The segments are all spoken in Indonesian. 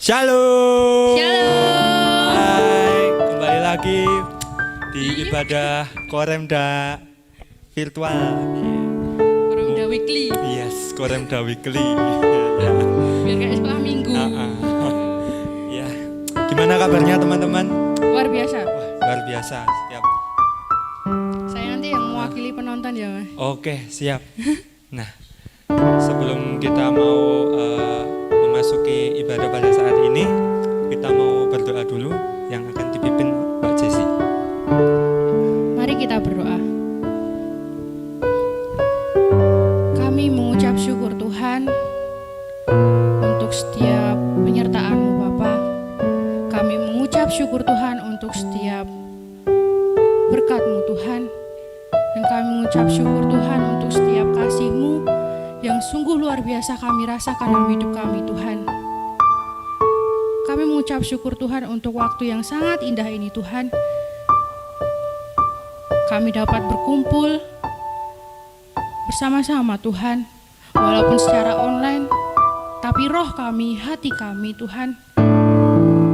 Shalom. Shalom. Hai, kembali lagi di ibadah Koremda virtual. Koremda weekly. Yes, Koremda weekly. Biar kayak sekolah minggu. Ya, gimana kabarnya teman-teman? Luar biasa. Wah, luar biasa. Siap. Saya nanti yang mewakili penonton ya, Mas. Oke, siap. Nah, sebelum kita mau memasuki ibadah pada saat ini, kita mau berdoa dulu yang akan dipimpin Mbak Jessy. Mari kita berdoa. Kami mengucap syukur Tuhan untuk setiap penyertaan-Mu Bapa. Kami mengucap syukur Tuhan untuk setiap berkat-Mu Tuhan. Dan kami mengucap syukur Tuhan untuk setiap kasih-Mu yang sungguh luar biasa kami rasakan dalam hidup kami Tuhan. Kami mengucap syukur Tuhan untuk waktu yang sangat indah ini Tuhan. Kami dapat berkumpul bersama-sama Tuhan, walaupun secara online, tapi roh kami, hati kami Tuhan,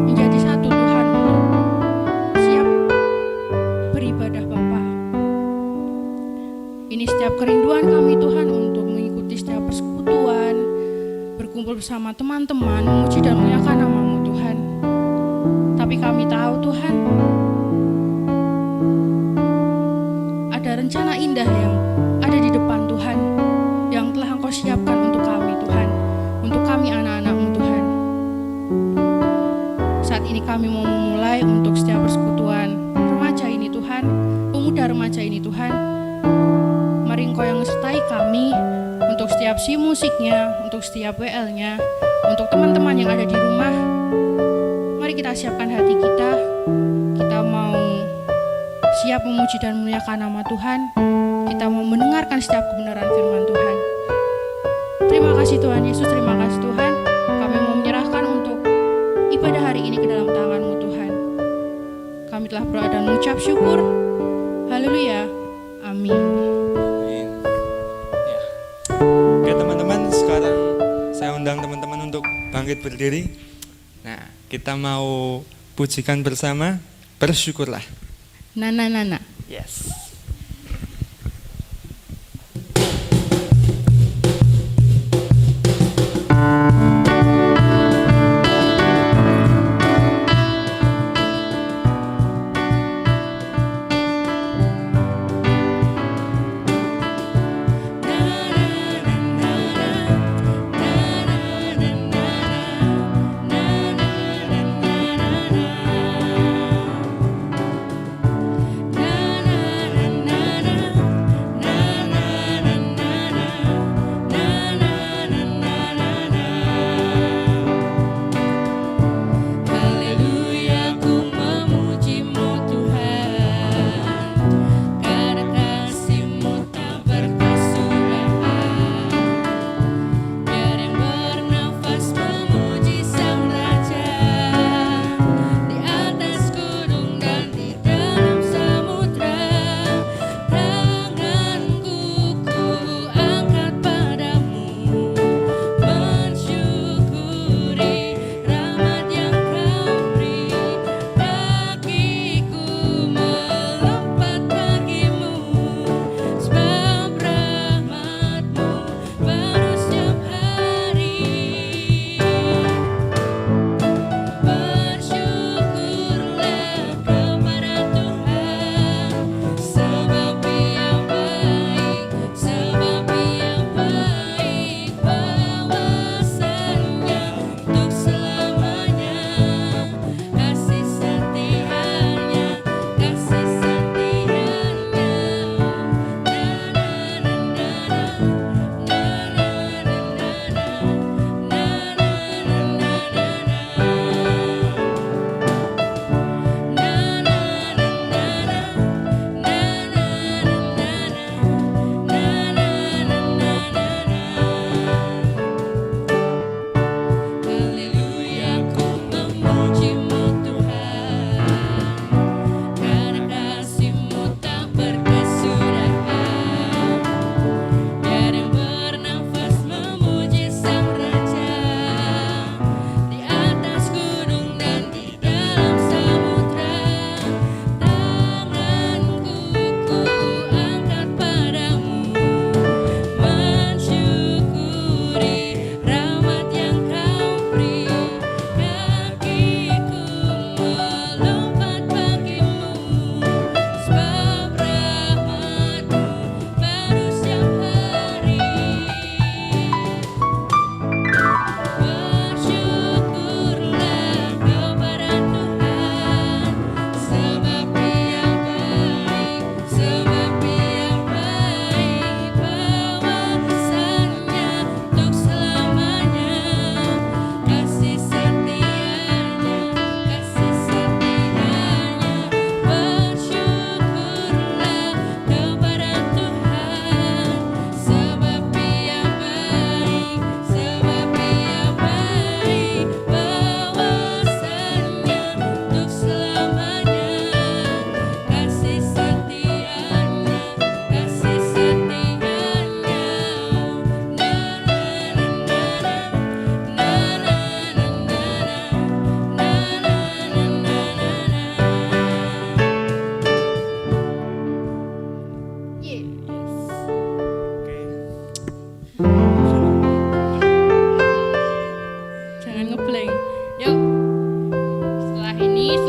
menjadi satu Tuhan untuk siap beribadah Bapa. Ini setiap kerinduan kami Tuhan untuk mengikuti setiap persekutuan, berkumpul bersama teman-teman, memuji dan memuliakan nama-Mu Tuhan. Tapi kami tahu Tuhan, ada rencana indah yang ada di depan Tuhan, yang telah Engkau siapkan untuk kami Tuhan, untuk kami anak-anak-Mu Tuhan. Saat ini kami mau memulai untuk setiap persekutuan remaja ini Tuhan, pemuda remaja ini Tuhan. Mari Engkau yang menyertai kami untuk setiap si musiknya, untuk setiap WL-nya, untuk teman-teman yang ada di rumah. Mari kita siapkan hati kita. Kita mau siap memuji dan memuliakan nama Tuhan. Kita mau mendengarkan setiap kebenaran firman Tuhan. Terima kasih Tuhan Yesus, terima kasih Tuhan. Kami mau menyerahkan untuk ibadah hari ini ke dalam tangan-Mu Tuhan. Kami telah berdoa dan mengucap syukur. Haleluya. Amin. Oke teman-teman, sekarang saya undang teman-teman untuk bangkit berdiri. Nah, kita mau pujikan bersama, bersyukurlah. Nana. Yes. Na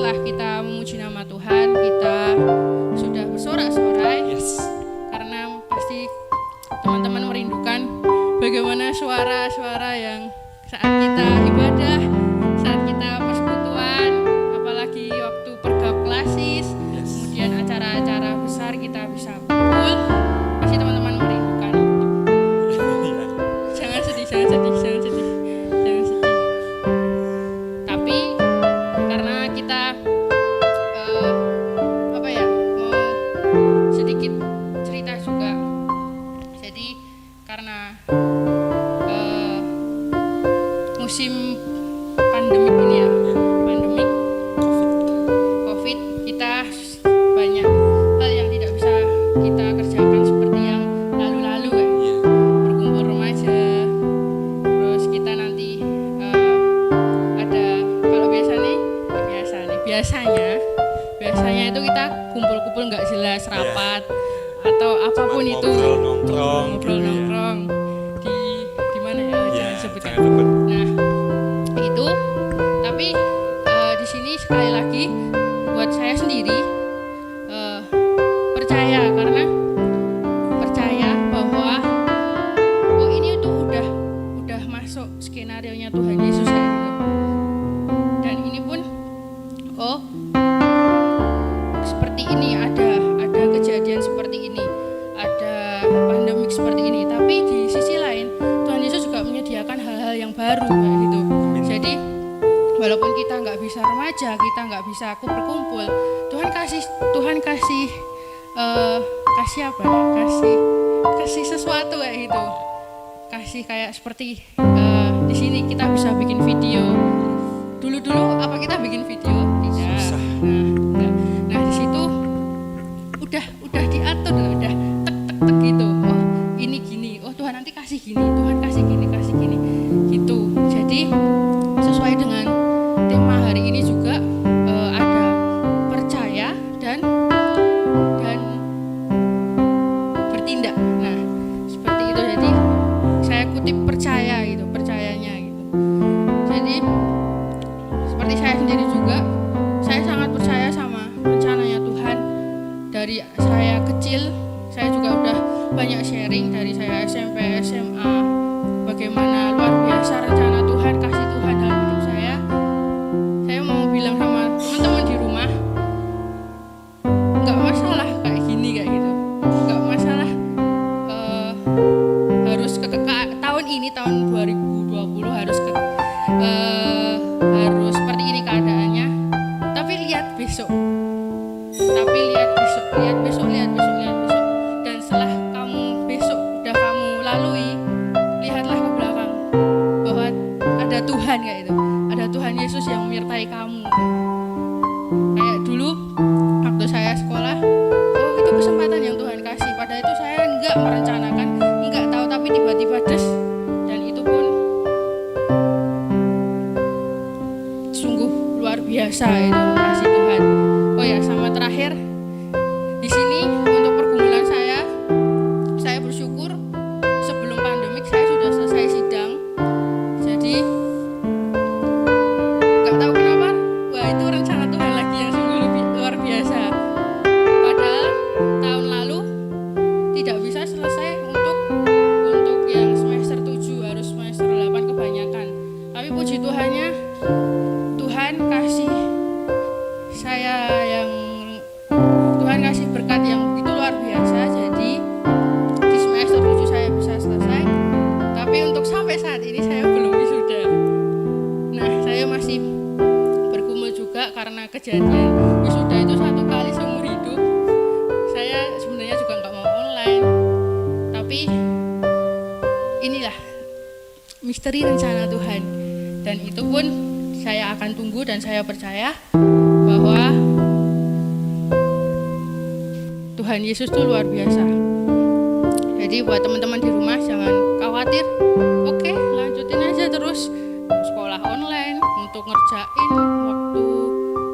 setelah kita memuji nama Tuhan, kita sudah bersorak-sorai. Yes. Karena pasti teman-teman merindukan bagaimana suara-suara yang saat kita ibadah, saat kita persekutuan, apalagi waktu pergab klasis, kemudian acara-acara besar kita bisa kumpul. Pasti teman-teman merindukan. Jangan sedih. Tapi karena kita mau sedikit cerita juga. Jadi karena musim pandemik ini ya, pandemik COVID, kita banyak hal yang tidak bisa kita kerjakan seperti yang lalu-lalu ya. Berkumpul remaja, terus kita nanti ada, kalau biasanya itu kita kumpul-kumpul nggak jelas, rapat atau apapun itu, ngobrol-nongkrong di mana ya, jangan sebutkan. Nah itu, tapi di sini sekali lagi buat saya sendiri percaya, karena percaya bahwa ini tuh udah masuk skenario-nya Tuhan Yesus ya, gitu. Dan ini pun seperti ini, ada kejadian seperti ini, ada pandemik seperti ini, tapi di sisi lain Tuhan Yesus juga menyediakan hal-hal yang baru kayak gitu. Jadi walaupun kita nggak bisa remaja, kita nggak bisa berkumpul, Tuhan kasih apa ya? Kasih sesuatu kayak gitu. Kasih kayak seperti di sini kita bisa bikin video. Dulu apa kita bikin video? Tidak. Susah. Nah di situ udah diatur, udah tek gitu. Oh ini gini, oh Tuhan nanti kasih gini, Tuhan kasih gini gitu. Jadi sesuai dengan tema hari ini juga ada percaya dan bertindak. Nah seperti itu. Jadi saya kutip percaya gitu, percayanya gitu. Jadi seperti saya sendiri juga, saya sangat percaya sama rencananya Tuhan. Dari saya kecil, saya juga udah banyak sharing dari saya SMP, SMA, bagaimana luar biasa rencana Tuhan, kasih Tuhan dalam hidup saya. Saya mau bilang sama teman-teman di rumah, nggak masalah kayak gini kayak gitu, nggak masalah harus tahun ini, tahun 2020 harus seperti ini keadaannya. Tapi lihat besok. Dan setelah kamu besok udah kamu lalui, lihatlah ke belakang bahwa ada Tuhan kayak itu. Ada Tuhan Yesus yang menyertai kamu. Kayak dulu waktu saya sekolah, itu kesempatan yang Tuhan kasih. Padahal itu saya enggak merencanakan, enggak tahu, tapi tiba-tiba des, dan itu pun sungguh luar biasa itu kasih Tuhan. Oh ya, sama terakhir di sini untuk pergumulan saya bersyukur sebelum pandemik saya sudah selesai sidang. Jadi nggak tahu kenapa, wah itu rencana Tuhan lagi yang sungguh luar biasa. Padahal tahun lalu tidak bisa selesai untuk yang semester 7, harus semester 8 kebanyakan. Tapi puji Tuhannya, Tuhan kasih berkat yang begitu luar biasa. Jadi di semester 7 saya bisa selesai, tapi untuk sampai saat ini saya belum wisuda. Nah saya masih bergumul juga karena kejadian wisuda itu 1 kali seumur hidup. Saya sebenarnya juga nggak mau online, tapi inilah misteri rencana Tuhan, dan itu pun saya akan tunggu, dan saya percaya bahwa Tuhan Yesus itu luar biasa. Jadi buat teman-teman di rumah jangan khawatir. Oke, lanjutin aja terus sekolah online untuk ngerjain waktu.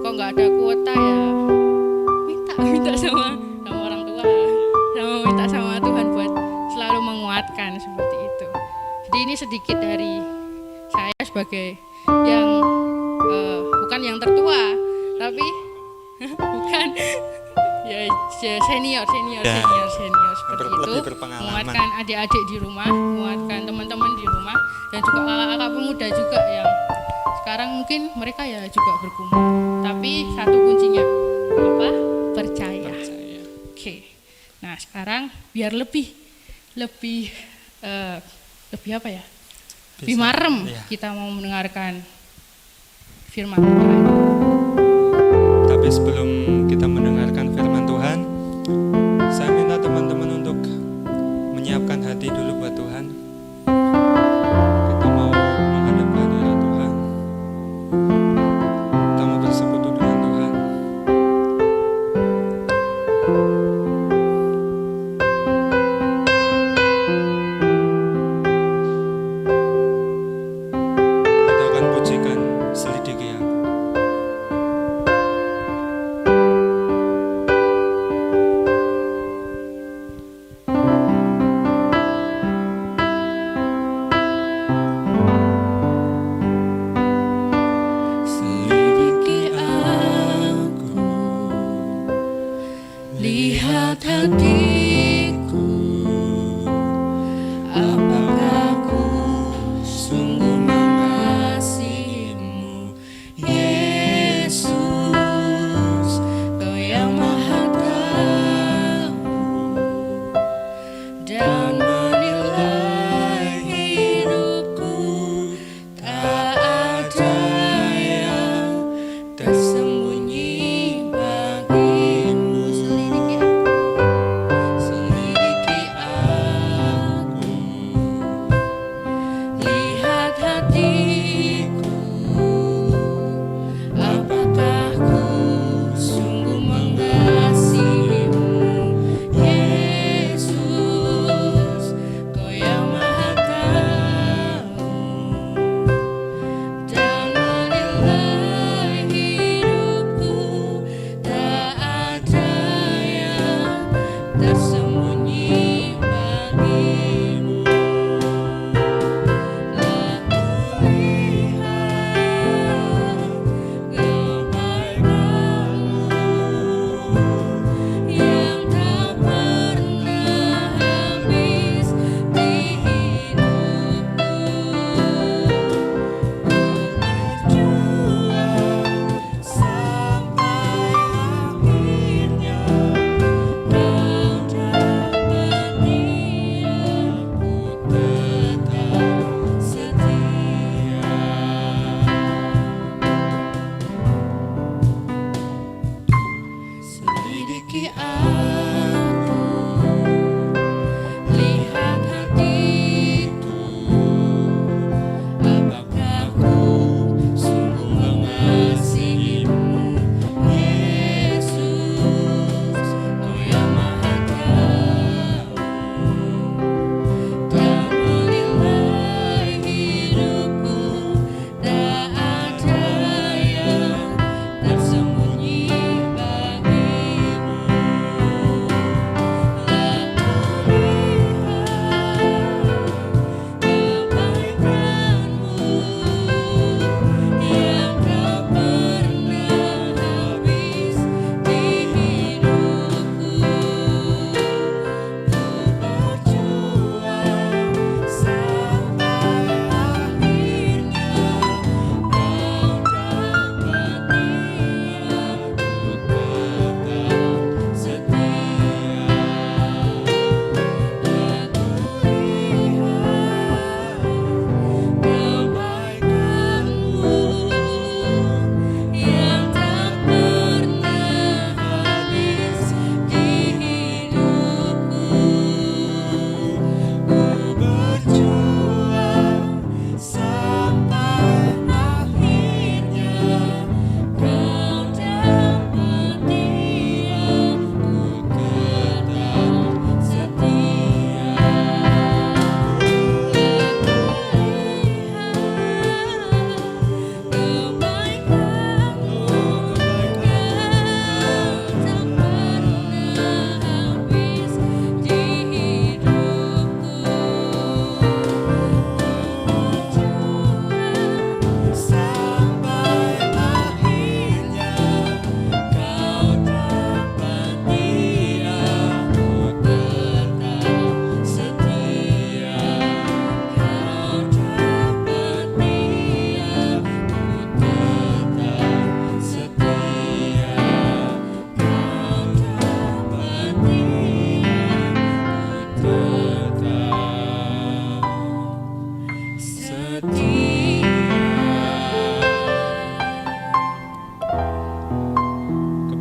Kok nggak ada kuota ya minta sama orang tua, minta sama Tuhan buat selalu menguatkan seperti itu. Jadi ini sedikit dari saya sebagai yang bukan yang tertua, Tapi bukan ya senior Ya. seperti Lebih itu, berpengalaman. menguatkan adik-adik di rumah, menguatkan teman-teman di rumah, dan juga kakak-kakak pemuda juga yang sekarang mungkin mereka ya juga bergumul. Tapi satu kuncinya apa? Percaya. Oke. Nah sekarang biar lebih lebih apa ya? Lebih Bisa, marem iya. kita mau mendengarkan firman Tuhan. Tapi sebelum kita mendengarkan firman Tuhan, saya minta teman-teman untuk menyiapkan hati dulu buat Tuhan. Kita mau menghadap ke hadirat Tuhan. Kita mau bersekutu dengan Tuhan. Kita akan pujikan selidiki aku.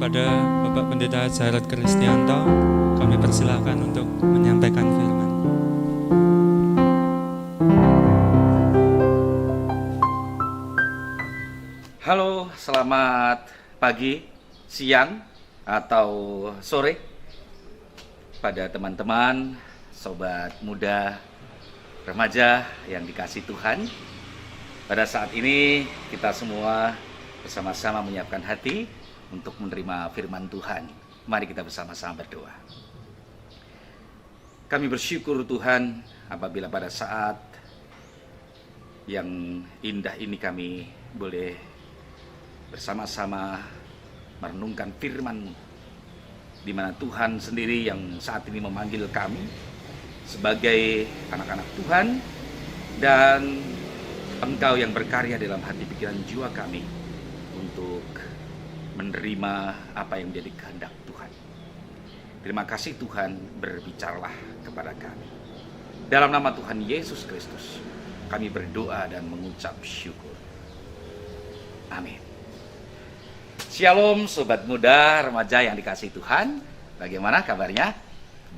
kepada Bapak Pendeta Jarod Kristianto, kami persilahkan untuk menyampaikan firman. Halo, selamat pagi, siang, atau sore pada teman-teman, sobat muda, remaja yang dikasihi Tuhan. Pada saat ini kita semua bersama-sama menyiapkan hati untuk menerima firman Tuhan. Mari kita bersama-sama berdoa. Kami bersyukur Tuhan apabila pada saat yang indah ini kami boleh bersama-sama merenungkan firman-Mu, di mana Tuhan sendiri yang saat ini memanggil kami sebagai anak-anak Tuhan, dan Engkau yang berkarya dalam hati pikiran jiwa kami untuk menerima apa yang menjadi kehendak Tuhan. Terima kasih Tuhan, berbicaralah kepada kami. Dalam nama Tuhan Yesus Kristus, kami berdoa dan mengucap syukur. Amin. Shalom sobat muda, remaja yang dikasihi Tuhan. Bagaimana kabarnya?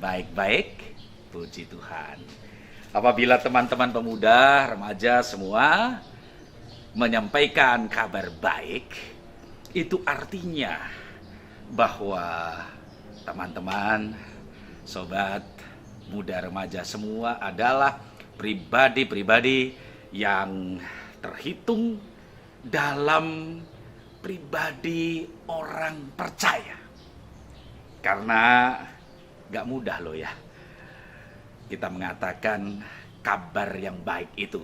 Baik-baik, puji Tuhan. Apabila teman-teman pemuda, remaja semua menyampaikan kabar baik, itu artinya bahwa teman-teman, sobat muda, remaja semua adalah pribadi-pribadi yang terhitung dalam pribadi orang percaya. Karena gak mudah loh ya kita mengatakan kabar yang baik itu.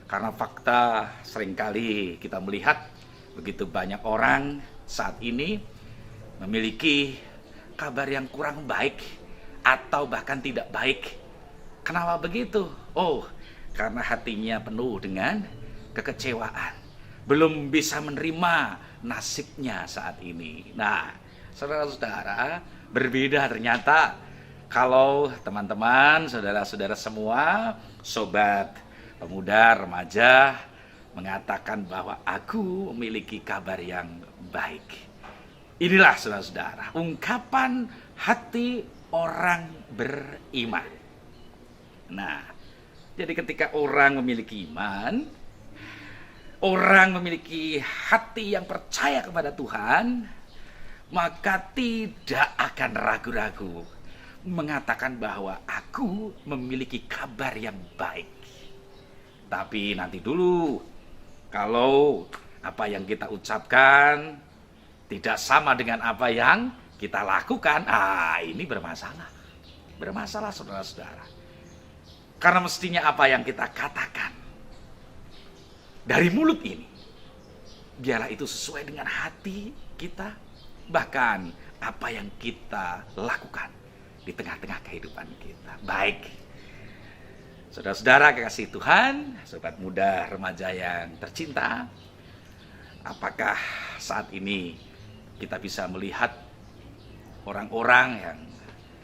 Karena fakta seringkali kita melihat begitu banyak orang saat ini memiliki kabar yang kurang baik atau bahkan tidak baik. Kenapa begitu? Oh, karena hatinya penuh dengan kekecewaan, belum bisa menerima nasibnya saat ini. Nah, saudara-saudara, berbeda ternyata kalau teman-teman, saudara-saudara semua, sobat pemuda, remaja mengatakan bahwa aku memiliki kabar yang baik. Inilah saudara-saudara, ungkapan hati orang beriman. Nah, jadi ketika orang memiliki iman, orang memiliki hati yang percaya kepada Tuhan, maka tidak akan ragu-ragu mengatakan bahwa aku memiliki kabar yang baik. Tapi nanti dulu, kalau apa yang kita ucapkan tidak sama dengan apa yang kita lakukan, ini bermasalah. Bermasalah saudara-saudara. Karena mestinya apa yang kita katakan dari mulut ini, biarlah itu sesuai dengan hati kita, bahkan apa yang kita lakukan di tengah-tengah kehidupan kita. Baik, saudara-saudara kekasih Tuhan, sobat muda remaja yang tercinta, apakah saat ini kita bisa melihat orang-orang yang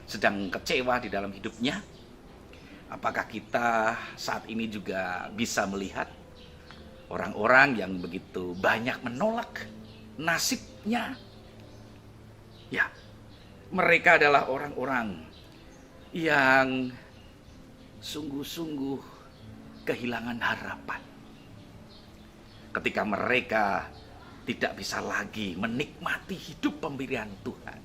sedang kecewa di dalam hidupnya? Apakah kita saat ini juga bisa melihat orang-orang yang begitu banyak menolak nasibnya? Ya, mereka adalah orang-orang yang sungguh-sungguh kehilangan harapan ketika mereka tidak bisa lagi menikmati hidup pemberian Tuhan.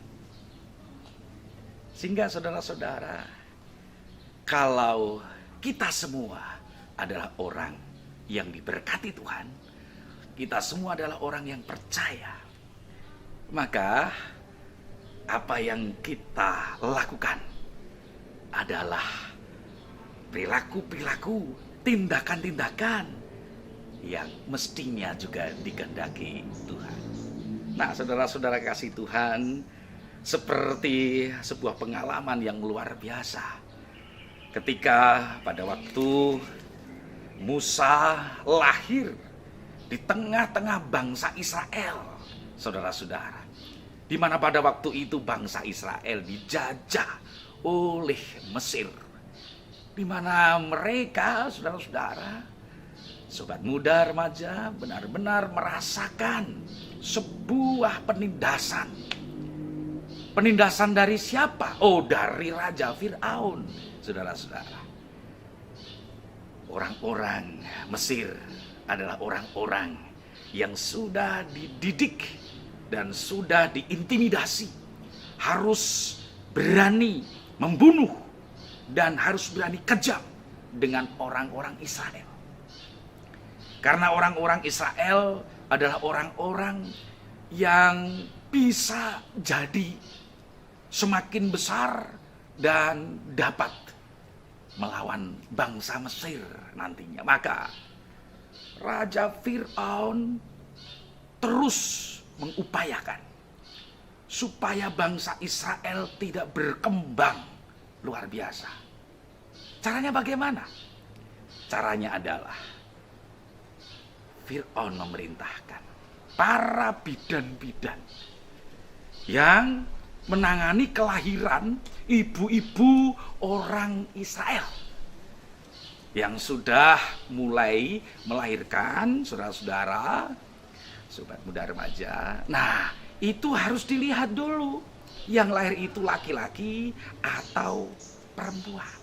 Sehingga saudara-saudara, kalau kita semua adalah orang yang diberkati Tuhan, kita semua adalah orang yang percaya, maka apa yang kita lakukan adalah perilaku-perilaku, tindakan-tindakan yang mestinya juga dikehendaki Tuhan. Nah, saudara-saudara kasih Tuhan, seperti sebuah pengalaman yang luar biasa. Ketika pada waktu Musa lahir di tengah-tengah bangsa Israel, saudara-saudara, di mana pada waktu itu bangsa Israel dijajah oleh Mesir, di mana mereka, saudara-saudara, sobat muda remaja, benar-benar merasakan sebuah penindasan Penindasan dari siapa? Oh, dari Raja Fir'aun, saudara-saudara. Orang-orang Mesir adalah orang-orang yang sudah dididik dan sudah diintimidasi. Harus berani membunuh dan harus berani kejam dengan orang-orang Israel. Karena orang-orang Israel adalah orang-orang yang bisa jadi semakin besar dan dapat melawan bangsa Mesir nantinya. Maka Raja Fir'aun terus mengupayakan supaya bangsa Israel tidak berkembang luar biasa. Caranya bagaimana? Caranya adalah Fir'aun memerintahkan para bidan-bidan yang menangani kelahiran ibu-ibu orang Israel yang sudah mulai melahirkan, saudara-saudara, sobat muda remaja. Nah, itu harus dilihat dulu yang lahir itu laki-laki atau perempuan.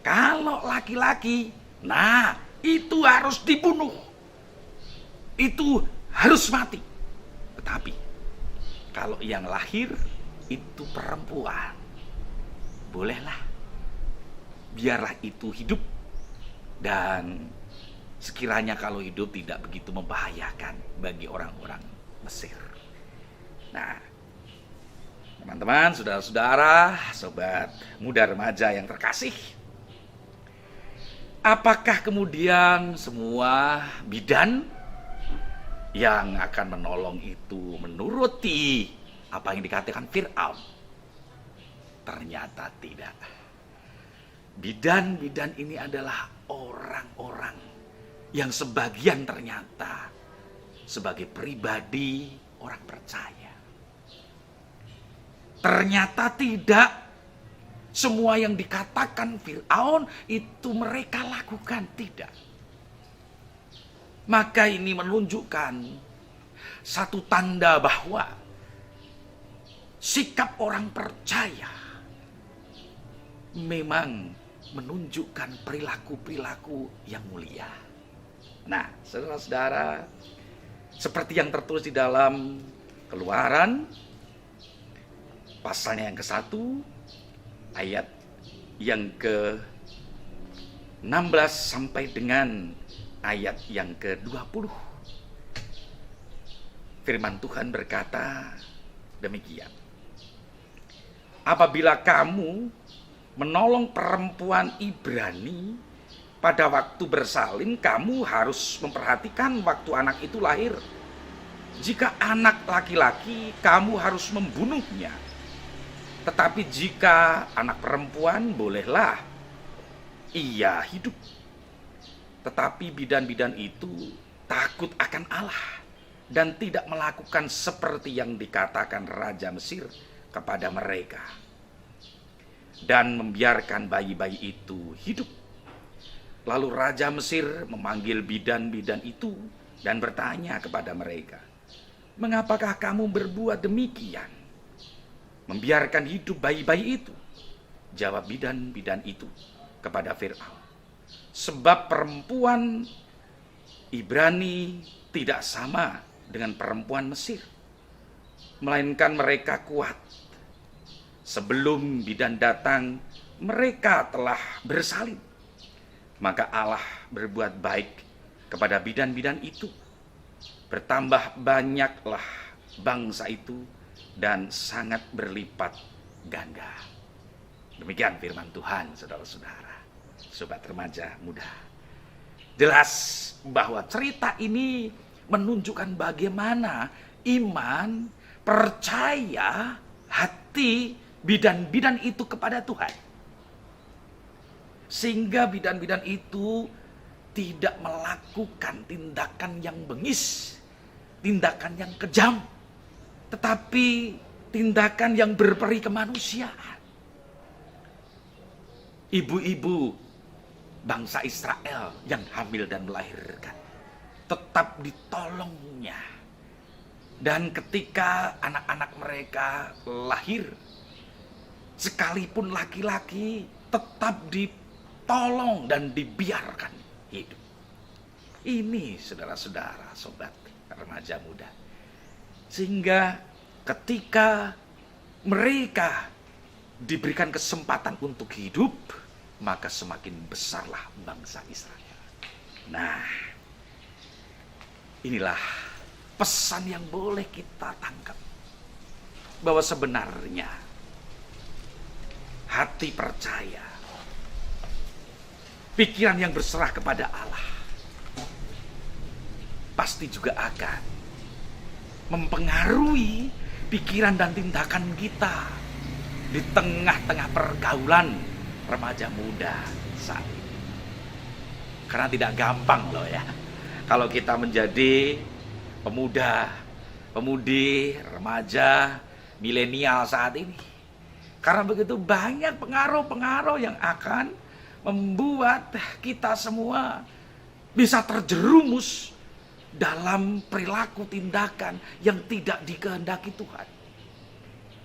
Kalau laki-laki, nah itu harus dibunuh, itu harus mati. Tetapi kalau yang lahir itu perempuan, bolehlah, biarlah itu hidup. Dan sekiranya kalau hidup tidak begitu membahayakan bagi orang-orang Mesir. Nah, teman-teman, saudara-saudara, sobat muda remaja yang terkasih, apakah kemudian semua bidan yang akan menolong itu menuruti apa yang dikatakan Fir'aun? Ternyata tidak. Bidan-bidan ini adalah orang-orang yang sebagian ternyata sebagai pribadi orang percaya. Ternyata tidak semua yang dikatakan Fir'aun itu mereka lakukan, tidak. Maka ini menunjukkan satu tanda bahwa sikap orang percaya memang menunjukkan perilaku-perilaku yang mulia. Nah, saudara-saudara, seperti yang tertulis di dalam Keluaran pasalnya yang ke-1 ayat yang ke-16 sampai dengan ayat yang ke-20. Firman Tuhan berkata demikian. Apabila kamu menolong perempuan Ibrani pada waktu bersalin, kamu harus memperhatikan waktu anak itu lahir. Jika anak laki-laki, kamu harus membunuhnya. Tetapi jika anak perempuan, bolehlah ia hidup. Tetapi bidan-bidan itu takut akan Allah dan tidak melakukan seperti yang dikatakan Raja Mesir kepada mereka, dan membiarkan bayi-bayi itu hidup. Lalu Raja Mesir memanggil bidan-bidan itu dan bertanya kepada mereka, "Mengapakah kamu berbuat demikian? Membiarkan hidup bayi-bayi itu?" Jawab bidan-bidan itu kepada Fir'aun, "Sebab perempuan Ibrani tidak sama dengan perempuan Mesir, melainkan mereka kuat. Sebelum bidan datang, mereka telah bersalin. Maka Allah berbuat baik kepada bidan-bidan itu. Bertambah banyaklah bangsa itu dan sangat berlipat ganda." Demikian firman Tuhan, saudara-saudara, sobat remaja muda. Jelas bahwa cerita ini menunjukkan bagaimana iman, percaya, hati bidan-bidan itu kepada Tuhan. Sehingga bidan-bidan itu tidak melakukan tindakan yang bengis, tindakan yang kejam, tetapi tindakan yang berperi kemanusiaan. Ibu-ibu bangsa Israel yang hamil dan melahirkan tetap ditolongnya Dan ketika anak-anak mereka lahir, sekalipun laki-laki, tetap ditolong dan dibiarkan hidup. Ini saudara-saudara, sobat remaja muda. Sehingga ketika mereka diberikan kesempatan untuk hidup, maka semakin besarlah bangsa Israel. Nah, inilah pesan yang boleh kita tangkap. Bahwa sebenarnya hati percaya, pikiran yang berserah kepada Allah, pasti juga akan mempengaruhi pikiran dan tindakan kita di tengah-tengah pergaulan remaja muda saat ini. Karena tidak gampang loh ya, kalau kita menjadi pemuda, pemudi, remaja, milenial saat ini. Karena begitu banyak pengaruh-pengaruh yang akan membuat kita semua bisa terjerumus dalam perilaku tindakan yang tidak dikehendaki Tuhan.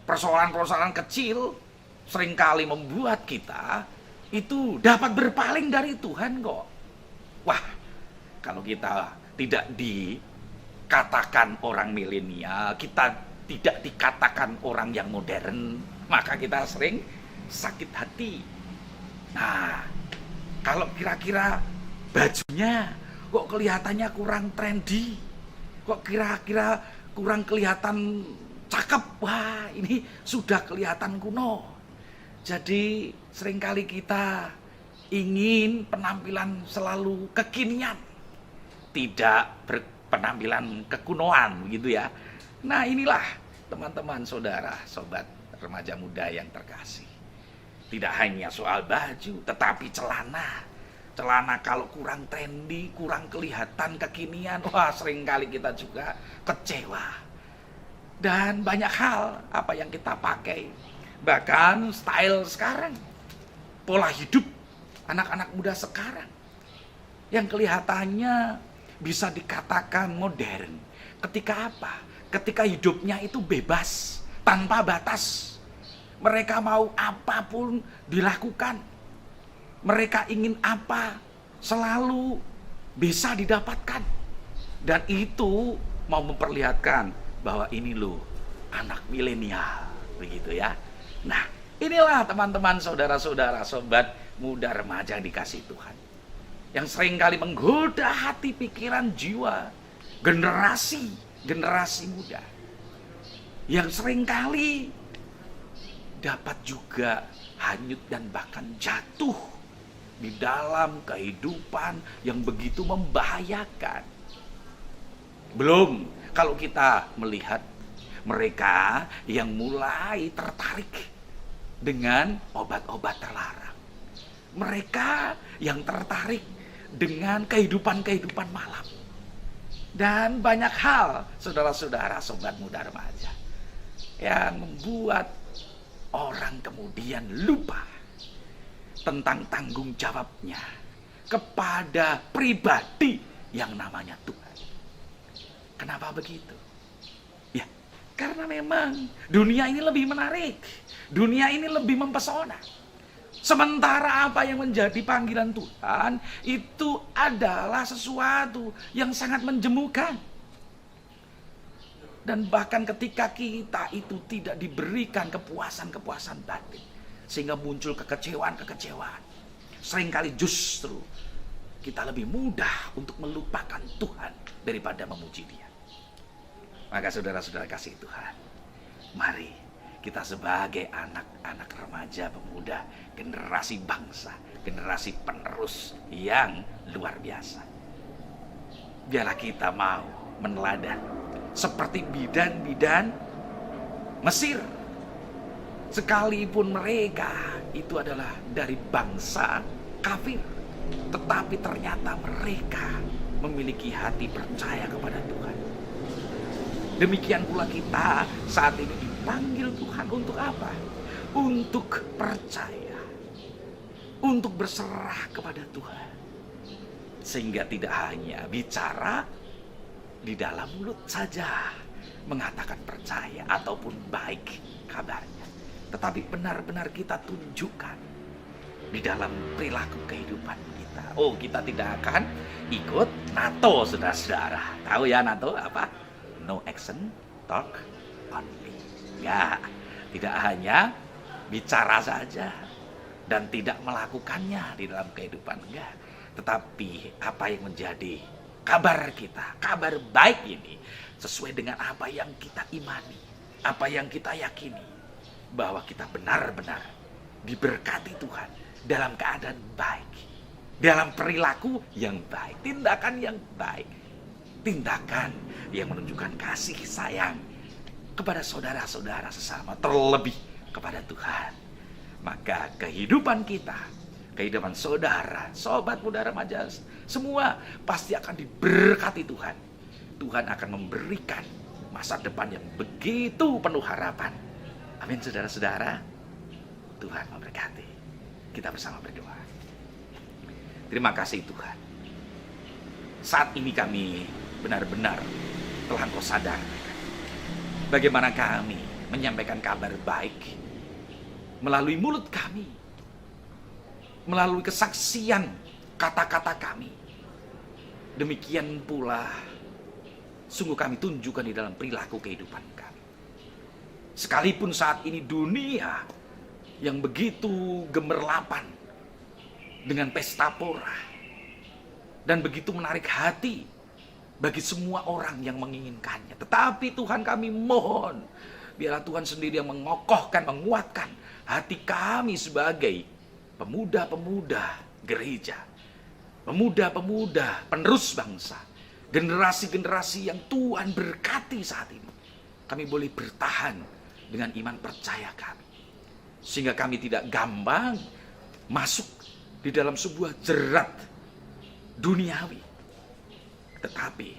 Persoalan-persoalan kecil seringkali membuat kita itu dapat berpaling dari Tuhan kok. Wah, kalau kita tidak dikatakan orang milenial, kita tidak dikatakan orang yang modern, maka kita sering sakit hati. Nah, kalau kira-kira bajunya kok kelihatannya kurang trendy, kok kira-kira kurang kelihatan cakep, wah ini sudah kelihatan kuno. Jadi seringkali kita ingin penampilan selalu kekinian, tidak berpenampilan kekunoan gitu ya. Nah inilah teman-teman, saudara, sobat remaja muda yang terkasih. Tidak hanya soal baju, tetapi celana. Celana kalau kurang trendy, kurang kelihatan kekinian, wah seringkali kita juga kecewa. Dan banyak hal apa yang kita pakai, bahkan style sekarang, pola hidup anak-anak muda sekarang yang kelihatannya bisa dikatakan modern. Ketika apa? Ketika hidupnya itu bebas, tanpa batas. Mereka mau apapun dilakukan. Mereka ingin apa, selalu bisa didapatkan. Dan itu mau memperlihatkan bahwa ini loh anak milenial, begitu ya. Nah, inilah teman-teman, saudara-saudara, sobat muda remaja yang dikasih Tuhan, yang seringkali menggoda hati, pikiran, jiwa generasi muda, yang seringkali dapat juga hanyut dan bahkan jatuh di dalam kehidupan yang begitu membahayakan. Belum kalau kita melihat mereka yang mulai tertarik dengan obat-obat terlarang, mereka yang tertarik dengan kehidupan malam, dan banyak hal, saudara-saudara, sobat muda remaja, yang membuat orang kemudian lupa tentang tanggung jawabnya kepada pribadi yang namanya Tuhan. Kenapa begitu? Ya, karena memang dunia ini lebih menarik, dunia ini lebih mempesona. Sementara apa yang menjadi panggilan Tuhan itu adalah sesuatu yang sangat menjemukan. Dan bahkan ketika kita itu tidak diberikan kepuasan-kepuasan batin, sehingga muncul kekecewaan-kekecewaan, seringkali justru kita lebih mudah untuk melupakan Tuhan daripada memuji Dia. Maka saudara-saudara kasih Tuhan, mari kita sebagai anak-anak remaja pemuda, generasi bangsa, generasi penerus yang luar biasa, biarlah kita mau meneladan seperti bidan-bidan Mesir. Sekalipun mereka itu adalah dari bangsa kafir, tetapi ternyata mereka memiliki hati percaya kepada Tuhan. Demikian pula kita saat ini dipanggil Tuhan untuk apa? Untuk percaya, untuk berserah kepada Tuhan. Sehingga tidak hanya bicara di dalam mulut saja, mengatakan percaya ataupun baik kabarnya. Tetapi benar-benar kita tunjukkan di dalam perilaku kehidupan kita. Oh, kita tidak akan ikut NATO, saudara-saudara. Tahu ya NATO apa? No action, talk only. Ya, tidak hanya bicara saja dan tidak melakukannya di dalam kehidupan, enggak. Tetapi apa yang menjadi kabar kita, kabar baik ini sesuai dengan apa yang kita imani, apa yang kita yakini, bahwa kita benar-benar diberkati Tuhan dalam keadaan baik, dalam perilaku yang baik, tindakan yang baik, tindakan yang menunjukkan kasih sayang kepada saudara-saudara sesama, terlebih kepada Tuhan. Maka kehidupan kita, kehidupan saudara, sobat muda remaja, semua pasti akan diberkati Tuhan. Tuhan akan memberikan masa depan yang begitu penuh harapan. Amin, saudara-saudara. Tuhan memberkati. Kita bersama berdoa. Terima kasih Tuhan. Saat ini kami benar-benar telah Engkau sadarkan bagaimana kami menyampaikan kabar baik melalui mulut kami, melalui kesaksian kata-kata kami. Demikian pula sungguh kami tunjukkan di dalam perilaku kehidupan kami. Sekalipun saat ini dunia yang begitu gemerlapan dengan pesta pora dan begitu menarik hati bagi semua orang yang menginginkannya. Tetapi Tuhan, kami mohon, biarlah Tuhan sendiri yang mengokohkan, menguatkan hati kami sebagai pemuda-pemuda gereja, pemuda-pemuda penerus bangsa, generasi-generasi yang Tuhan berkati saat ini. Kami boleh bertahan dengan iman percaya kami, sehingga kami tidak gampang masuk di dalam sebuah jerat duniawi. Tetapi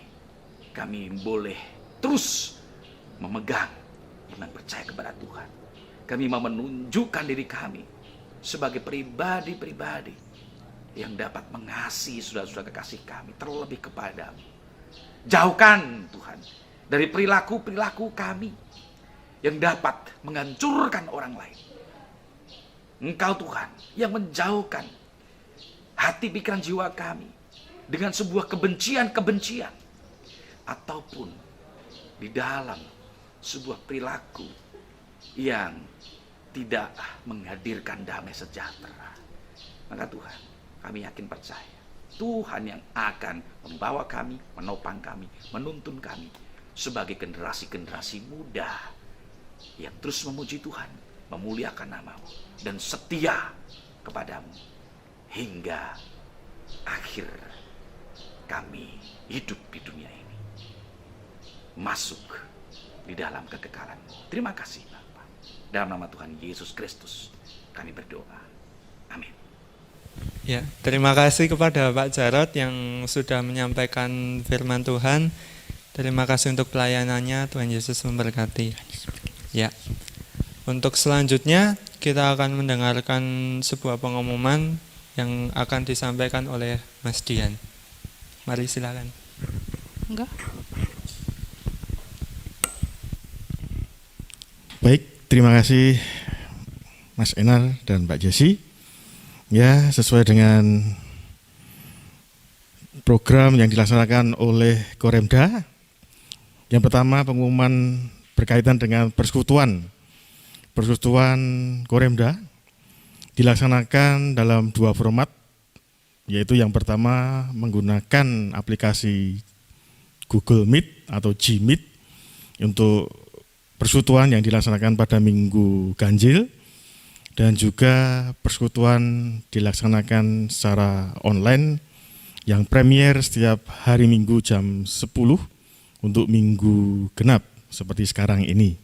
kami boleh terus memegang iman percaya kepada Tuhan. Kami mau menunjukkan diri kami sebagai pribadi-pribadi yang dapat mengasihi saudara-saudara kekasih kami, terlebih kepadamu. Jauhkan Tuhan dari perilaku-perilaku kami yang dapat menghancurkan orang lain. Engkau Tuhan yang menjauhkan hati pikiran jiwa kami dengan sebuah kebencian-kebencian, ataupun di dalam sebuah perilaku yang tidak menghadirkan damai sejahtera. Maka Tuhan, kami yakin percaya Tuhan yang akan membawa kami, menopang kami, menuntun kami sebagai generasi-generasi muda yang terus memuji Tuhan, memuliakan nama-Mu, dan setia kepadamu hingga akhir kami hidup di dunia ini, masuk di dalam kekekalan-Mu. Terima kasih Bapa. Dalam nama Tuhan Yesus Kristus kami berdoa. Amin. Ya, terima kasih kepada Pak Jarod yang sudah menyampaikan firman Tuhan. Terima kasih untuk pelayanannya. Tuhan Yesus memberkati. Ya. Untuk selanjutnya kita akan mendengarkan sebuah pengumuman yang akan disampaikan oleh Mas Dian. Mari silakan. Enggak? Baik, terima kasih Mas Enar dan Mbak Jesi. Ya, sesuai dengan program yang dilaksanakan oleh Koremda. Yang pertama, pengumuman berkaitan dengan persekutuan Koremda dilaksanakan dalam 2 format, yaitu yang pertama menggunakan aplikasi Google Meet atau Gmeet untuk persekutuan yang dilaksanakan pada Minggu Ganjil, dan juga persekutuan dilaksanakan secara online yang premier setiap hari Minggu jam 10 untuk Minggu Genap seperti sekarang ini.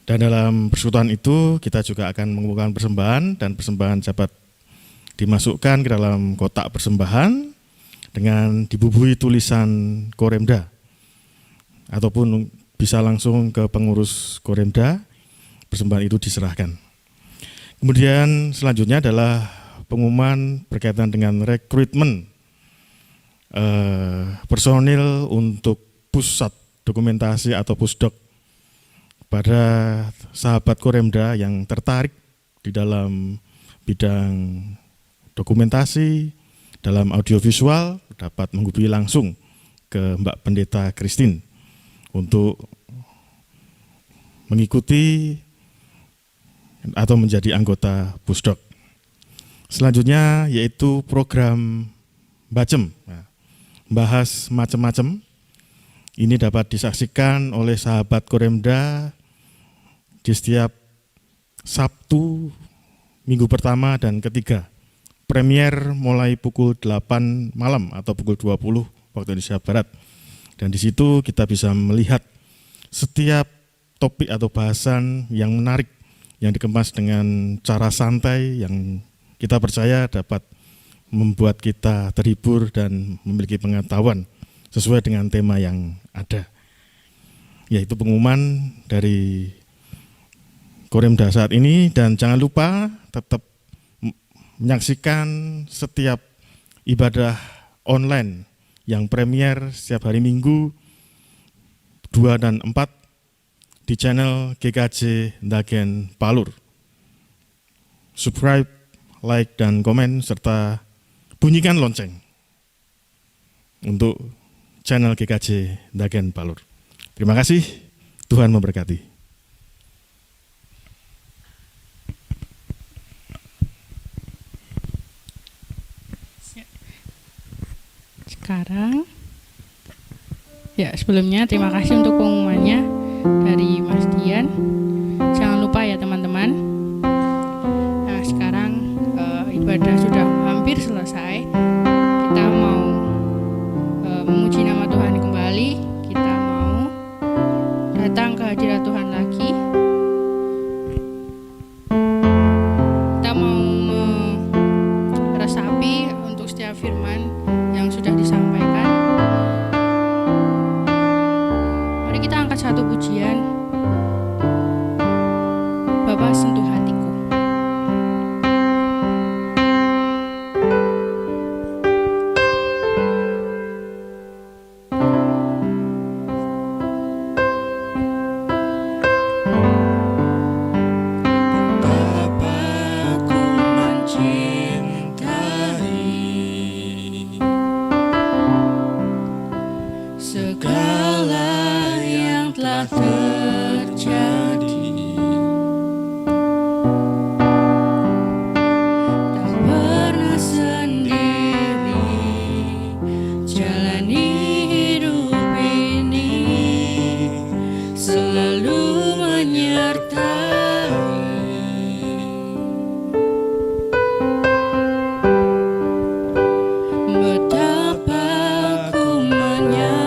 Dan dalam persekutuan itu kita juga akan mengumpulkan persembahan, dan persembahan dapat dimasukkan ke dalam kotak persembahan dengan dibubuhi tulisan Koremda, ataupun bisa langsung ke pengurus Koremda, persembahan itu diserahkan. Kemudian selanjutnya adalah pengumuman berkaitan dengan rekrutmen personil untuk pusat dokumentasi atau pusdok pada sahabat Koremda yang tertarik di dalam bidang dokumentasi, dalam audiovisual, dapat menghubungi langsung ke Mbak Pendeta Christine untuk mengikuti atau menjadi anggota pusdok. Selanjutnya yaitu program Bacem, bahas macam-macam. Ini dapat disaksikan oleh sahabat Koremda di setiap Sabtu, minggu pertama dan ketiga. Premier mulai pukul 8 malam atau pukul 20 waktu Indonesia Barat. Dan di situ kita bisa melihat setiap topik atau bahasan yang menarik, yang dikemas dengan cara santai, yang kita percaya dapat membuat kita terhibur dan memiliki pengetahuan sesuai dengan tema yang ada. Yaitu pengumuman dari Koremda saat ini, dan jangan lupa tetap menyaksikan setiap ibadah online yang premier setiap hari Minggu 2 dan 4 di channel GKJ Ndagen Palur. Subscribe, like, dan komen, serta bunyikan lonceng untuk channel GKJ Ndagen Palur. Terima kasih, Tuhan memberkati. Sekarang, ya sebelumnya terima kasih untuk pengumumannya dari Mas Dian. Jangan lupa ya teman-teman. Nah sekarang ibadah sudah hampir selesai. Kita mau memuji nama Tuhan kembali. Kita mau datang ke hadirat Tuhan lagi. Kita mau meresapi untuk setiap firman yang sudah disampaikan. Mari kita angkat satu pujian. Bapa sentuh hatiku. Bapa, ku mencintai segala yang telah terjadi. Tak pernah sendiri jalani hidup ini, selalu menyertai. Betapa ku menyadari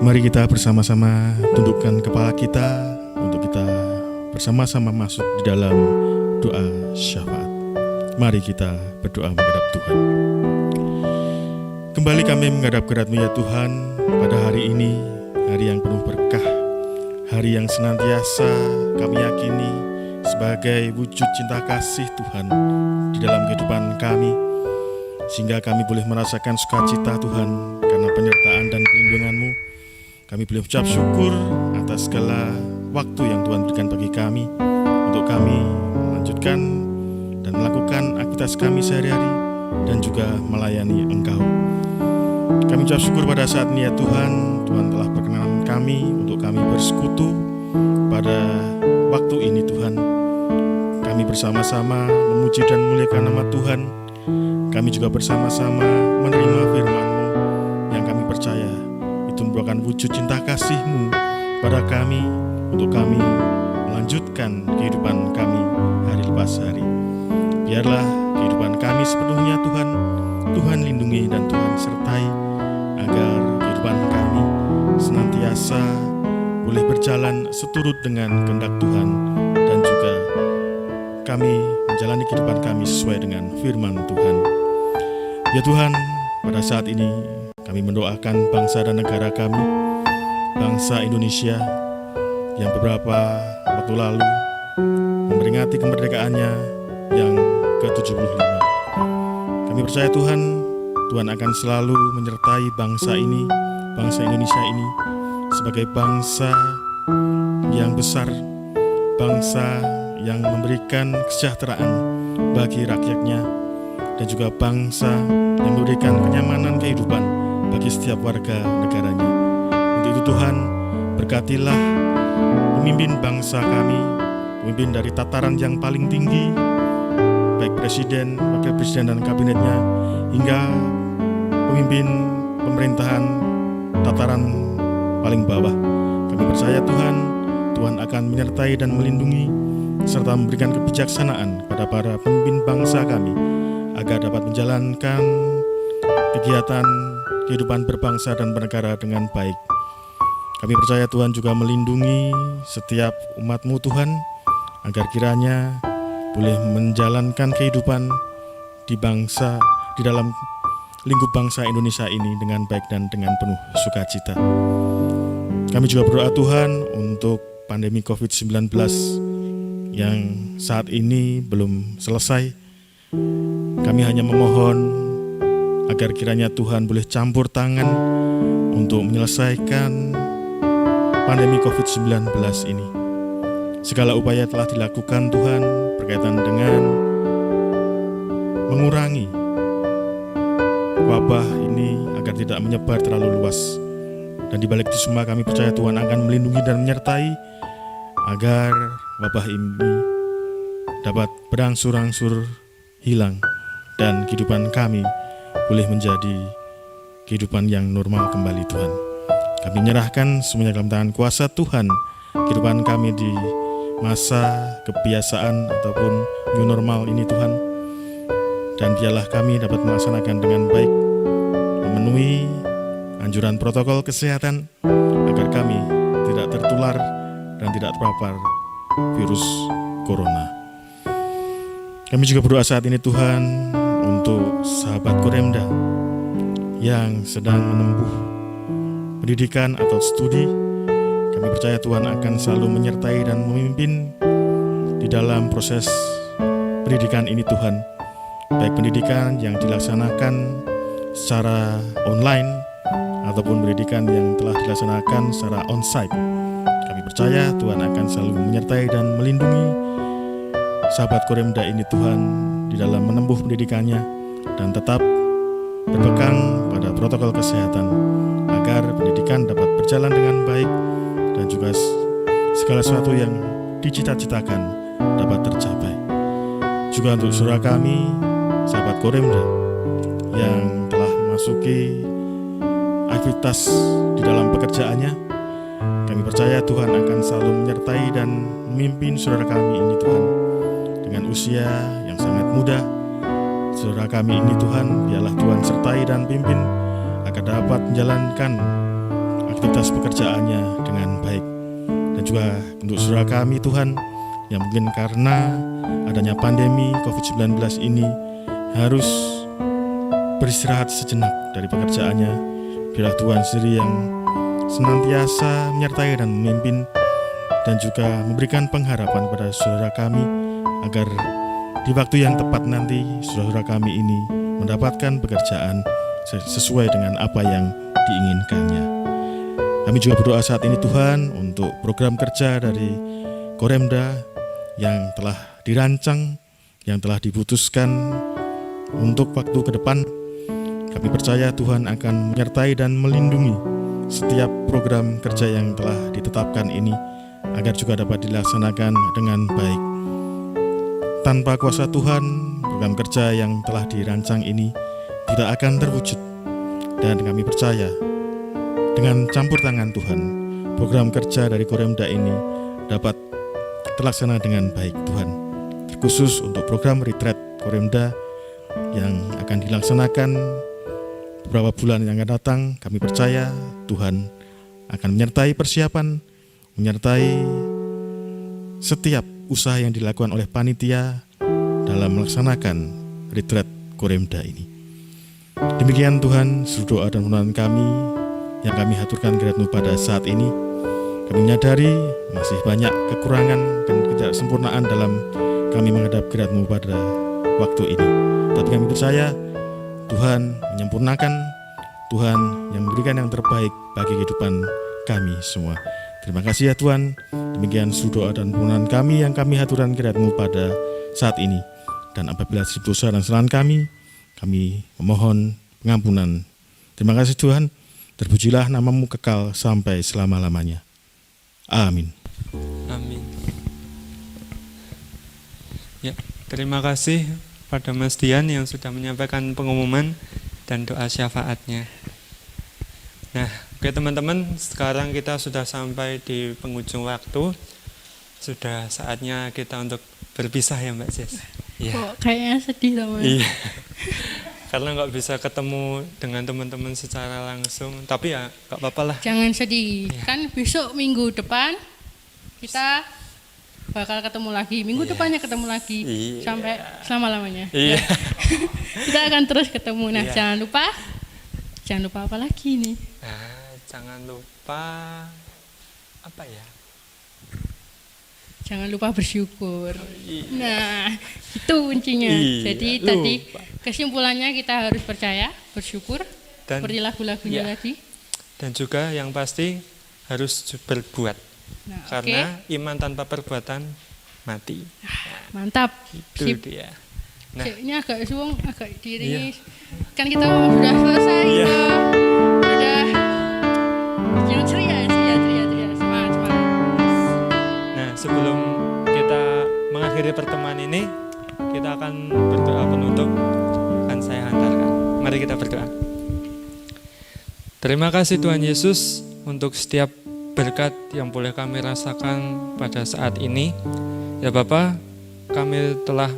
Mari kita bersama-sama tundukkan kepala kita untuk kita bersama-sama masuk di dalam doa syafaat. Mari kita berdoa menghadap Tuhan. Kembali kami menghadap kepada-Mu ya Tuhan, pada hari ini, hari yang penuh berkah, hari yang senantiasa kami yakini sebagai wujud cinta kasih Tuhan di dalam kehidupan kami, sehingga kami boleh merasakan sukacita Tuhan karena penyertaan dan perlindungan-Mu. Kami boleh ucap syukur atas segala waktu yang Tuhan berikan bagi kami untuk kami melanjutkan dan melakukan aktivitas kami sehari-hari dan juga melayani Engkau. Kami ucap syukur pada saat ini ya Tuhan, Tuhan telah perkenan kami untuk kami bersekutu pada waktu ini Tuhan. Kami bersama-sama memuji dan memuliakan nama Tuhan. Kami juga bersama-sama menerima firman-Mu yang kami percaya itu merupakan wujud cinta kasih-Mu pada kami untuk kami melanjutkan kehidupan kami hari lepas hari. Biarlah kehidupan kami sepenuhnya Tuhan, Tuhan lindungi dan Tuhan sertai agar kehidupan kami senantiasa boleh berjalan seturut dengan kehendak Tuhan dan juga kami menjalani kehidupan kami sesuai dengan firman Tuhan. Ya Tuhan, pada saat ini kami mendoakan bangsa dan negara kami, bangsa Indonesia yang beberapa waktu lalu memperingati kemerdekaannya yang ke-75. Kami percaya Tuhan, Tuhan akan selalu menyertai bangsa ini, bangsa Indonesia ini sebagai bangsa yang besar, bangsa yang memberikan kesejahteraan bagi rakyatnya, dan juga bangsa yang memberikan kenyamanan kehidupan bagi setiap warga negaranya. Untuk itu Tuhan, berkatilah pemimpin bangsa kami, pemimpin dari tataran yang paling tinggi, baik presiden, wakil presiden dan kabinetnya, hingga pemimpin pemerintahan tataran paling bawah. Kami percaya Tuhan, Tuhan akan menyertai dan melindungi serta memberikan kebijaksanaan kepada para pemimpin bangsa kami agar dapat menjalankan kegiatan kehidupan berbangsa dan bernegara dengan baik. Kami percaya Tuhan juga melindungi setiap umat-Mu Tuhan agar kiranya boleh menjalankan kehidupan di dalam lingkup bangsa Indonesia ini dengan baik dan dengan penuh sukacita. Kami juga berdoa Tuhan untuk pandemi COVID-19 yang saat ini belum selesai. Kami hanya memohon agar kiranya Tuhan boleh campur tangan untuk menyelesaikan pandemi COVID-19 ini. Segala upaya telah dilakukan Tuhan berkaitan dengan mengurangi wabah ini agar tidak menyebar terlalu luas. Dan di balik itu semua kami percaya Tuhan akan melindungi dan menyertai agar wabah ini dapat berangsur-angsur hilang dan kehidupan kami boleh menjadi kehidupan yang normal kembali Tuhan. Kami menyerahkan semuanya dalam tangan kuasa Tuhan, kehidupan kami di masa kebiasaan ataupun new normal ini Tuhan. Dan biarlah kami dapat melaksanakan dengan baik, memenuhi anjuran protokol kesehatan agar kami tidak tertular dan tidak terpapar virus corona. Kami juga berdoa saat ini Tuhan untuk sahabat Koremda yang sedang menempuh pendidikan atau studi. Kami percaya Tuhan akan selalu menyertai dan memimpin di dalam proses pendidikan ini Tuhan. Baik pendidikan yang dilaksanakan secara online ataupun pendidikan yang telah dilaksanakan secara onsite. Kami percaya Tuhan akan selalu menyertai dan melindungi sahabat Koremda ini Tuhan di dalam menempuh pendidikannya dan tetap berpegang pada protokol kesehatan agar pendidikan dapat berjalan dengan baik dan juga segala sesuatu yang dicita-citakan dapat tercapai. Juga untuk saudara kami, sahabat Koremda yang telah memasuki aktivitas di dalam pekerjaannya, kami percaya Tuhan akan selalu menyertai dan memimpin saudara kami ini Tuhan. Dengan usia yang sangat muda, saudara kami ini Tuhan, biarlah Tuhan sertai dan pimpin agar dapat menjalankan aktivitas pekerjaannya dengan baik. Dan juga untuk saudara kami Tuhan, yang mungkin karena adanya pandemi COVID-19 ini harus beristirahat sejenak dari pekerjaannya, biarlah Tuhan sendiri yang senantiasa menyertai dan memimpin dan juga memberikan pengharapan kepada saudara kami agar di waktu yang tepat nanti saudara kami ini mendapatkan pekerjaan sesuai dengan apa yang diinginkannya. Kami juga berdoa saat ini Tuhan untuk program kerja dari Koremda yang telah dirancang, yang telah diputuskan untuk waktu ke depan. Kami percaya Tuhan akan menyertai dan melindungi setiap program kerja yang telah ditetapkan ini agar juga dapat dilaksanakan dengan baik. Tanpa kuasa Tuhan, program kerja yang telah dirancang ini tidak akan terwujud. Dan kami percaya dengan campur tangan Tuhan, program kerja dari Koremda ini dapat terlaksana dengan baik Tuhan. Terkhusus untuk program retreat Koremda yang akan dilaksanakan beberapa bulan yang akan datang, kami percaya Tuhan akan menyertai persiapan, menyertai setiap usaha yang dilakukan oleh panitia dalam melaksanakan retreat Koremda ini. Demikian Tuhan, seluruh doa dan permohonan kami yang kami haturkan kehadirat-Mu pada saat ini. Kami menyadari masih banyak kekurangan dan ketidaksempurnaan dalam kami menghadap kehadirat-Mu pada waktu ini. Tapi kami percaya Tuhan menyempurnakan, Tuhan yang memberikan yang terbaik bagi kehidupan kami semua. Terima kasih ya Tuhan. Demikian seluruh doa dan permohonan kami yang kami haturkan kehadirat-Mu pada saat ini. Dan apabila dosa dan kesalahan kami memohon pengampunan Terima kasih Tuhan, terpujilah namamu kekal sampai selama-lamanya. Amin. Amin. Ya, terima kasih pada Mas Dian yang sudah menyampaikan pengumuman dan doa syafaatnya. Nah, oke teman-teman, sekarang kita sudah sampai di penghujung waktu. Sudah saatnya kita untuk berpisah ya Mbak Sis. Iya. Kok kayaknya sedih loh, Mas. Iya. Karena nggak bisa ketemu dengan teman-teman secara langsung. Tapi ya nggak apa-apa lah. Jangan sedih. Kan besok minggu depan kita bakal ketemu lagi. Minggu depannya ketemu lagi. Iya. Sampai selama-lamanya. Iya. Kita akan terus ketemu. Nah, Iya. jangan lupa apa lagi nih? Nah, jangan lupa apa ya? Jangan lupa bersyukur. Nah, itu kuncinya. Iya, Jadi tadi lupa. kesimpulannya kita harus percaya, bersyukur, Dan seperti lagu-lagunya iya. tadi. Dan juga yang pasti harus berbuat. Nah, Karena iman tanpa perbuatan mati. mantap. Itu Sip. dia. Nah, Ini agak suwung, agak diiringi. Iya. Kan kita sudah selesai. Iya. Sudah. Jangan ceria. Semangat. nah, sebelum kita mengakhiri pertemuan ini, kita akan berdoa penutup. Akan saya hantarkan. Mari kita berdoa. Terima kasih Tuhan Yesus untuk setiap berkat yang boleh kami rasakan pada saat ini. Ya Bapa, kami telah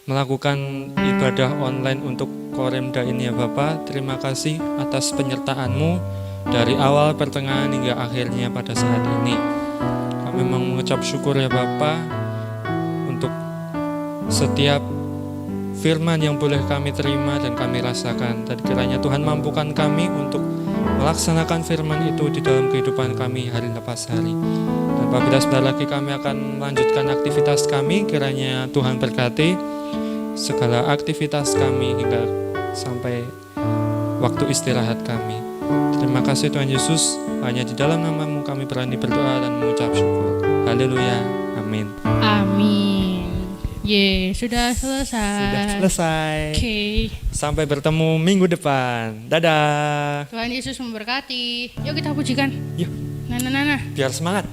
melakukan ibadah online untuk Koremda ini ya Bapa. Terima kasih atas penyertaan-Mu dari awal, pertengahan hingga akhirnya pada saat ini. Kami mengucap syukur ya Bapa untuk setiap firman yang boleh kami terima dan kami rasakan. Dan kiranya Tuhan mampukan kami untuk melaksanakan firman itu di dalam kehidupan kami hari lepas hari. Dan apabila sebentar lagi kami akan melanjutkan aktivitas kami, kiranya Tuhan berkati segala aktivitas kami hingga sampai waktu istirahat kami. Terima kasih Tuhan Yesus, hanya di dalam nama-Mu kami berani berdoa dan mengucap syukur. Haleluya, amin. Amin. Sudah selesai. Sudah selesai. Oke. Sampai bertemu minggu depan. Dadah. Tuhan Yesus memberkati. Yuk kita pujikan. Yuk, Nah. biar semangat.